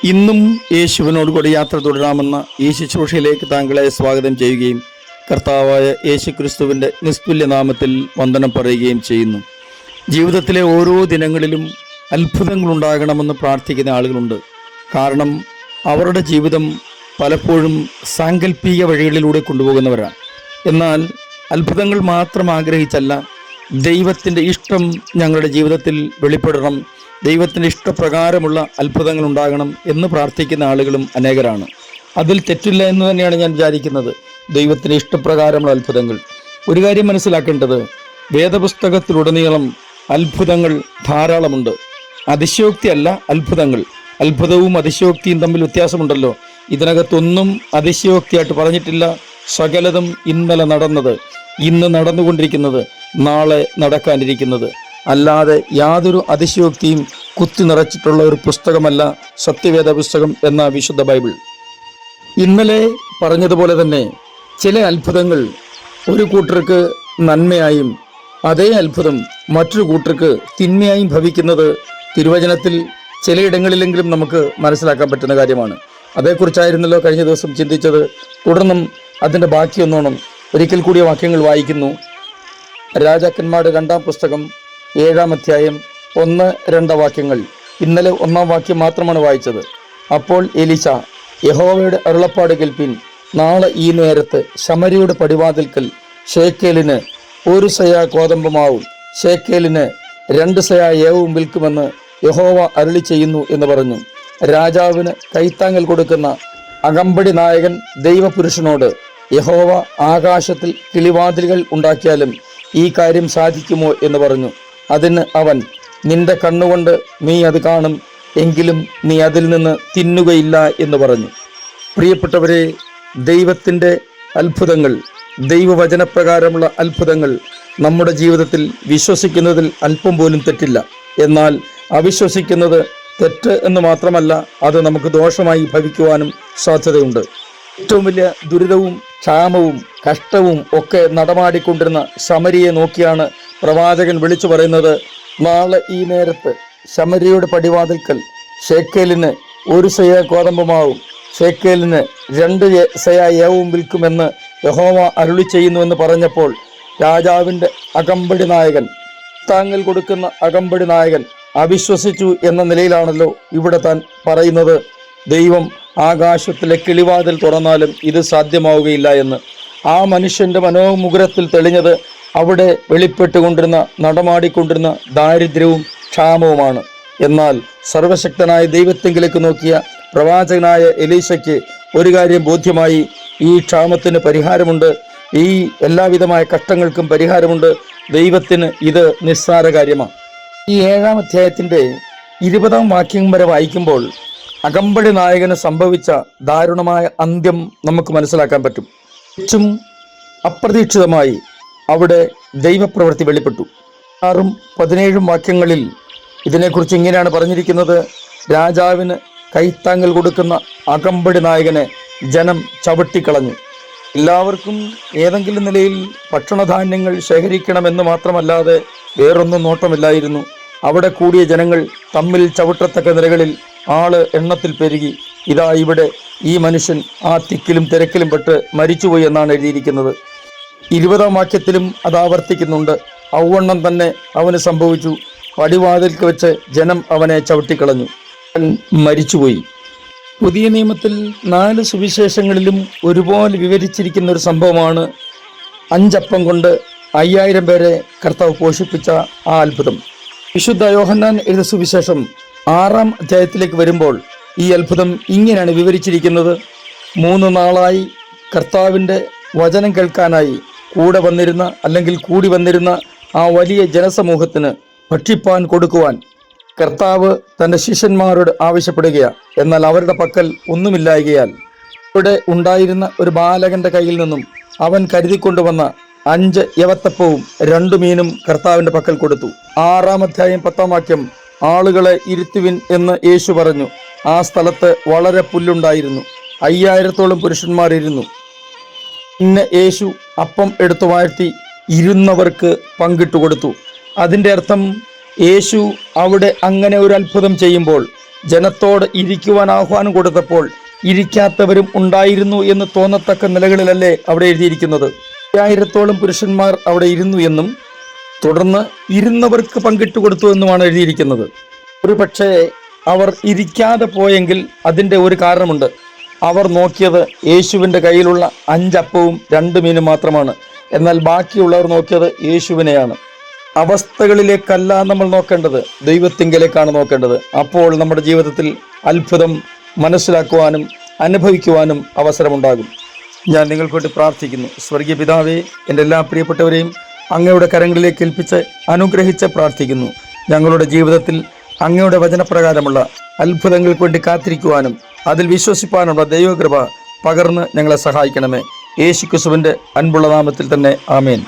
ഇന്നും യേശുവിനോട് കൂടി യാത്ര തുടരാമെന്ന ഈ ശുശ്രൂഷയിലേക്ക് താങ്കളെ സ്വാഗതം ചെയ്യുകയും കർത്താവായ യേശു ക്രിസ്തുവിൻ്റെ നിസ്തുല്യ നാമത്തിൽ വന്ദനം പറയുകയും ചെയ്യുന്നു. ജീവിതത്തിലെ ഓരോ ദിനങ്ങളിലും അത്ഭുതങ്ങളുണ്ടാകണമെന്ന് പ്രാർത്ഥിക്കുന്ന ആളുകളുണ്ട്. കാരണം അവരുടെ ജീവിതം പലപ്പോഴും സാങ്കല്പിക വഴികളിലൂടെ കൊണ്ടുപോകുന്നവരാണ്. എന്നാൽ അത്ഭുതങ്ങൾ മാത്രം ആഗ്രഹിച്ചല്ല, ദൈവത്തിൻ്റെ ഇഷ്ടം ഞങ്ങളുടെ ജീവിതത്തിൽ വെളിപ്പെടണം, ദൈവത്തിൻ്റെ ഇഷ്ടപ്രകാരമുള്ള അത്ഭുതങ്ങൾ ഉണ്ടാകണം എന്ന് പ്രാർത്ഥിക്കുന്ന ആളുകളും അനേകരാണ്. അതിൽ തെറ്റില്ല എന്ന് തന്നെയാണ് ഞാൻ വിചാരിക്കുന്നത്. ദൈവത്തിൻ്റെ ഇഷ്ടപ്രകാരമുള്ള അത്ഭുതങ്ങൾ. ഒരു കാര്യം മനസ്സിലാക്കേണ്ടത്, വേദപുസ്തകത്തിലുടനീളം അത്ഭുതങ്ങൾ ധാരാളമുണ്ട്. അതിശയോക്തിയല്ല അത്ഭുതങ്ങൾ. അത്ഭുതവും അതിശയോക്തിയും തമ്മിൽ വ്യത്യാസമുണ്ടല്ലോ. ഇതിനകത്തൊന്നും അതിശയോക്തിയായിട്ട് പറഞ്ഞിട്ടില്ല. സകലതും ഇന്നലെ നടന്നത്, ഇന്ന് നടന്നുകൊണ്ടിരിക്കുന്നത്, നാളെ നടക്കാനിരിക്കുന്നത്, അല്ലാതെ യാതൊരു അതിശയോക്തിയും കുത്തി നിറച്ചിട്ടുള്ള ഒരു പുസ്തകമല്ല സത്യവേദ പുസ്തകം എന്ന വിശുദ്ധ ബൈബിൾ. ഇന്നലെ പറഞ്ഞതുപോലെ തന്നെ ചില അത്ഭുതങ്ങൾ ഒരു കൂട്ടർക്ക് നന്മയായും അതേ അത്ഭുതം മറ്റൊരു കൂട്ടർക്ക് തിന്മയായും ഭവിക്കുന്നത് തിരുവചനത്തിൽ ചിലയിടങ്ങളിലെങ്കിലും നമുക്ക് മനസ്സിലാക്കാൻ പറ്റുന്ന കാര്യമാണ്. അതേക്കുറിച്ചായിരുന്നല്ലോ കഴിഞ്ഞ ദിവസം ചിന്തിച്ചത്. തുടർന്നും അതിൻ്റെ ബാക്കിയൊന്നോണം ഒരിക്കൽ കൂടിയ വാക്യങ്ങൾ വായിക്കുന്നു. രാജാക്കന്മാരുടെ 2-ാം പുസ്തകം 7-ാം അധ്യായം 1-2 വാക്യങ്ങൾ. ഇന്നലെ 1-ാം വാക്യം മാത്രമാണ് വായിച്ചത്. അപ്പോൾ എലീശ, യഹോവയുടെ അരുളപ്പാട് കേൾപ്പിൻ, നാളെ ഈ നേരത്ത് ശമര്യയുടെ പടിവാതിൽക്കൽ ഷേക്കേലിന് 1 സെയാ ഗോതമ്പുമാവും ഷേക്കേലിന് 2 സെയാ യവവും വിൽക്കുമെന്ന് യഹോവ അരുളി ചെയ്യുന്നു എന്ന് പറഞ്ഞു. രാജാവിന് കൈത്താങ്ങൽ കൊടുക്കുന്ന അകമ്പടി നായകൻ ദൈവപുരുഷനോട്, യഹോവ ആകാശത്തിൽ കിളിവാതിലുകൾ ഉണ്ടാക്കിയാലും ഈ കാര്യം സാധിക്കുമോ എന്ന് പറഞ്ഞു. അതിന് അവൻ, നിന്റെ കണ്ണുകൊണ്ട് നീ അത് കാണും, എങ്കിലും നീ അതിൽ നിന്ന് തിന്നുകയില്ല എന്ന് പറഞ്ഞു. പ്രിയപ്പെട്ടവരെ, ദൈവത്തിൻ്റെ അത്ഭുതങ്ങൾ, ദൈവവചനപ്രകാരമുള്ള അത്ഭുതങ്ങൾ നമ്മുടെ ജീവിതത്തിൽ വിശ്വസിക്കുന്നതിൽ അല്പം പോലും തെറ്റില്ല. എന്നാൽ അവിശ്വസിക്കുന്നത് തെറ്റ് എന്ന് മാത്രമല്ല, അത് നമുക്ക് ദോഷമായി ഭവിക്കുവാനും സാധ്യതയുണ്ട്. ഏറ്റവും വലിയ ദുരിതവും ക്ഷാമവും കഷ്ടവും ഒക്കെ നടമാടിക്കൊണ്ടിരുന്ന ശമരിയെ നോക്കിയാണ് പ്രവാചകൻ വിളിച്ചു പറയുന്നത്, നാളെ ഈ നേരത്ത് ശമര്യയുടെ പടിവാതിൽക്കൽ ഷേക്കേലിന് 1 സെയാ ഗോതമ്പുമാവും ഷേക്കേലിന് 2 സെയാ യവവും വിൽക്കുമെന്ന് യഹോവ അരുളി ചെയ്യുന്നുവെന്ന് പറഞ്ഞപ്പോൾ രാജാവിൻ്റെ അകമ്പടി നായകൻ, താങ്ങൽ കൊടുക്കുന്ന അകമ്പടി നായകൻ അവിശ്വസിച്ചു എന്ന നിലയിലാണല്ലോ ഇവിടെ താൻ പറയുന്നത്. ദൈവം ആകാശത്തിലെ കിളിവാതിൽ തുറന്നാലും ഇത് സാധ്യമാവുകയില്ല എന്ന്. ആ മനുഷ്യൻ്റെ മനോമുകുരത്തിൽ തെളിഞ്ഞത് അവിടെ വെളിപ്പെട്ടുകൊണ്ടിരുന്ന, നടമാടിക്കൊണ്ടിരുന്ന ദാരിദ്ര്യവും ക്ഷാമവുമാണ്. എന്നാൽ സർവശക്തനായ ദൈവത്തെങ്കിലേക്ക് നോക്കിയ പ്രവാചകനായ എലീശയ്ക്ക് ഒരു കാര്യം ബോധ്യമായി, ഈ ക്ഷാമത്തിന് പരിഹാരമുണ്ട്, ഈ എല്ലാവിധമായ കഷ്ടങ്ങൾക്കും പരിഹാരമുണ്ട്. ദൈവത്തിന് ഇത് നിസ്സാര കാര്യമാണ്. ഈ 7-ാം അധ്യായത്തിൻ്റെ 20-ാം വാക്യം വരെ വായിക്കുമ്പോൾ അകമ്പടി നായകന് സംഭവിച്ച ദാരുണമായ അന്ത്യം നമുക്ക് മനസ്സിലാക്കാൻ പറ്റും. തികച്ചും അപ്രതീക്ഷിതമായി അവിടെ ദൈവപ്രവൃത്തി വെളിപ്പെട്ടു. 6-ഉം 17-ഉം വാക്യങ്ങളിൽ ഇതിനെക്കുറിച്ച് ഇങ്ങനെയാണ് പറഞ്ഞിരിക്കുന്നത്: രാജാവിന് കൈത്താങ്ങൽ കൊടുക്കുന്ന അകമ്പടി നായകനെ ജനം ചവിട്ടിക്കളഞ്ഞു. എല്ലാവർക്കും ഏതെങ്കിലും നിലയിൽ ഭക്ഷണധാന്യങ്ങൾ ശേഖരിക്കണമെന്ന് മാത്രമല്ലാതെ വേറൊന്നും നോട്ടമില്ലായിരുന്നു. അവിടെ കൂടിയ ജനങ്ങൾ തമ്മിൽ ചവിട്ടത്തക്ക നിലകളിൽ ആള് എണ്ണത്തിൽ പെരുകി. ഇതാ ഇവിടെ ഈ മനുഷ്യൻ ആ തിക്കിലും തിരക്കിലും പെട്ട് മരിച്ചുപോയി എന്നാണ് എഴുതിയിരിക്കുന്നത്. 20-ാം വാക്യത്തിലും അത് ആവർത്തിക്കുന്നുണ്ട്. ഔവണ്ണം തന്നെ അവന് സംഭവിച്ചു. പടിവാതിൽക്ക് വെച്ച് ജനം അവനെ ചവിട്ടിക്കളഞ്ഞു, അവൻ മരിച്ചുപോയി. പുതിയ നിയമത്തിൽ 4 സുവിശേഷങ്ങളിലും ഒരുപോലെ വിവരിച്ചിരിക്കുന്ന ഒരു സംഭവമാണ് 5 അപ്പം കൊണ്ട് 5000 പേരെ കർത്താവ് പോഷിപ്പിച്ച ആ അത്ഭുതം. വിശുദ്ധ യോഹന്നാൻ എഴുതിയ സുവിശേഷം 6-ാം അധ്യായത്തിലേക്ക് വരുമ്പോൾ ഈ അത്ഭുതം ഇങ്ങനെയാണ് വിവരിച്ചിരിക്കുന്നത്: 3 നാളായി കർത്താവിൻ്റെ വചനം കേൾക്കാനായി കൂടെ വന്നിരുന്ന, അല്ലെങ്കിൽ കൂടി വന്നിരുന്ന ആ വലിയ ജനസമൂഹത്തിന് ഭക്ഷിപ്പാൻ കൊടുക്കുവാൻ കർത്താവ് തൻ്റെ ശിഷ്യന്മാരോട് ആവശ്യപ്പെടുകയാണ്. എന്നാൽ അവരുടെ പക്കൽ ഒന്നുമില്ലായകയാൽ ഇവിടെ ഉണ്ടായിരുന്ന ഒരു ബാലകന്റെ കയ്യിൽ നിന്നും അവൻ കരുതിക്കൊണ്ടുവന്ന 5 യവത്തപ്പവും 2 മീനും കർത്താവിൻ്റെ പക്കൽ കൊടുത്തു. 6-ാം അധ്യായം 10-ാം വാക്യം: ആളുകളെ ഇരുത്തുവിൻ എന്ന് യേശു പറഞ്ഞു. ആ സ്ഥലത്ത് വളരെ പുല്ലുണ്ടായിരുന്നു. 5000-ഓളം പുരുഷന്മാർ ഇരുന്നു. പിന്നെ യേശു അപ്പം എടുത്തു വാഴ്ത്തി ഇരുന്നവർക്ക് പങ്കിട്ടു കൊടുത്തു. അതിൻ്റെ അർത്ഥം, യേശു അവിടെ അങ്ങനെ ഒരു അത്ഭുതം ചെയ്യുമ്പോൾ ജനത്തോട് ഇരിക്കുവാൻ ആഹ്വാനം കൊടുത്തപ്പോൾ ഇരിക്കാത്തവരും ഉണ്ടായിരുന്നു എന്ന് തോന്നത്തക്ക നിലകളിലല്ലേ അവിടെ എഴുതിയിരിക്കുന്നത്. 5000-ഓളം പുരുഷന്മാർ അവിടെ ഇരുന്നു എന്നും തുടർന്ന് ഇരുന്നവർക്ക് പങ്കിട്ട് കൊടുത്തു എന്നുമാണ് എഴുതിയിരിക്കുന്നത്. ഒരു പക്ഷേ അവർ ഇരിക്കാതെ പോയെങ്കിൽ അതിൻ്റെ ഒരു കാരണമുണ്ട്. അവർ നോക്കിയത് യേശുവിൻ്റെ കയ്യിലുള്ള 5 അപ്പവും 2 മീനും മാത്രമാണ്. എന്നാൽ ബാക്കിയുള്ളവർ നോക്കിയത് യേശുവിനെയാണ്. അവസ്ഥകളിലേക്കല്ല നമ്മൾ നോക്കേണ്ടത്, ദൈവത്തിങ്കലേക്കാണ് നോക്കേണ്ടത്. അപ്പോൾ നമ്മുടെ ജീവിതത്തിൽ അത്ഭുതം മനസ്സിലാക്കുവാനും അനുഭവിക്കുവാനും അവസരമുണ്ടാകും. ഞാൻ നിങ്ങൾക്ക് വേണ്ടി പ്രാർത്ഥിക്കുന്നു. സ്വർഗീയ പിതാവേ, എൻ്റെ എല്ലാ പ്രിയപ്പെട്ടവരെയും അങ്ങയുടെ കരങ്ങളിലേക്ക് ഏൽപ്പിച്ച് അനുഗ്രഹിച്ച് പ്രാർത്ഥിക്കുന്നു. ഞങ്ങളുടെ ജീവിതത്തിൽ അങ്ങയുടെ വചനപ്രകാരമുള്ള അത്ഭുതങ്ങൾക്ക് വേണ്ടി കാത്തിരിക്കുവാനും അതിൽ വിശ്വസിപ്പാനുള്ള ദൈവകൃപ പകർന്ന് ഞങ്ങളെ സഹായിക്കണമേ. യേശു ക്രിസ്തുവിൻ്റെ അൻപുള്ള നാമത്തിൽ തന്നെ ആമേൻ.